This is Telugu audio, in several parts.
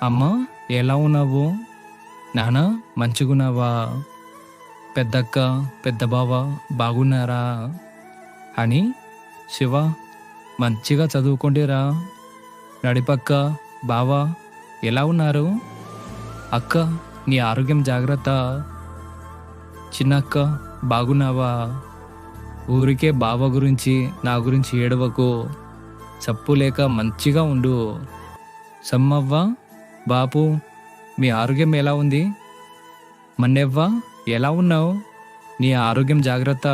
అమ్మ ఎలా ఉన్నావు? నాన్న మంచిగున్నావా? పెద్దక్క, పెద్ద బావ బాగున్నారా? అని శివ మంచిగా చదువుకోండిరా. నడిపక్క, బావ ఎలా ఉన్నారు? అక్క నీ ఆరోగ్యం జాగ్రత్త. చిన్నక్క బాగున్నావా? ఊరికే బావ గురించి నా గురించి ఏడవకు. చప్పు లేక మంచిగా ఉండు. సమ్మవ్వ, బాపు మీ ఆరోగ్యం ఎలా ఉంది? మన్నెవ్వ ఎలా ఉన్నావు? నీ ఆరోగ్యం జాగ్రత్త.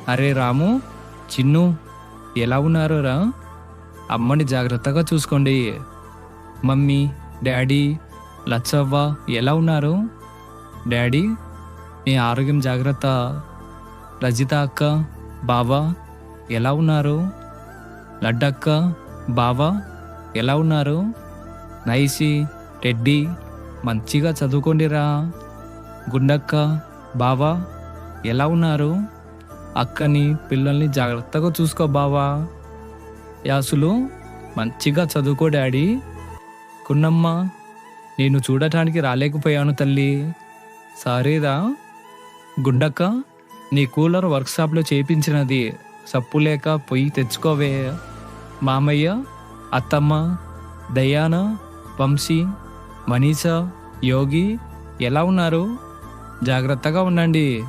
అరే రాము, చిన్ను ఎలా ఉన్నారు రా? అమ్మని జాగ్రత్తగా చూసుకోండి. మమ్మీ, డాడీ, లచ్చవ్వ ఎలా ఉన్నారు? డాడీ నీ ఆరోగ్యం జాగ్రత్త. రజిత అక్క, బావ ఎలా ఉన్నారు? లడ్డక్క, బావ ఎలా ఉన్నారు? నైసి, టెడ్డీ మంచిగా చదువుకోండిరా. గుండక్క, బావ ఎలా ఉన్నారు? అక్కని పిల్లల్ని జాగ్రత్తగా చూసుకో బావా. యాసులు మంచిగా చదువుకో డాడీ. కున్నమ్మ నేను చూడటానికి రాలేకపోయాను తల్లి, సారీరా. గుండక్క నీ కూలర్ వర్క్షాప్లో చేయించినది, సప్పు లేక పొయ్యి తెచ్చుకోవే. మామయ్య, అత్తమ్మ, దయాన, వంశీ, మనీషా, యోగి ఎలా ఉన్నారు? జాగ్రత్తగా ఉండండి.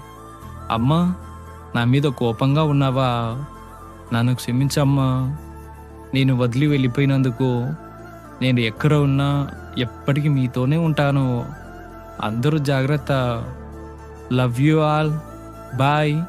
అమ్మ నా మీద కోపంగా ఉన్నావా? నన్ను క్షమించమ్మా. నేను వదిలి వెళ్ళిపోయినందుకు. నేను ఎక్కడ ఉన్నా ఎప్పటికీ మీతోనే ఉంటాను. అందరూ జాగ్రత్త. Love you all. బాయ్.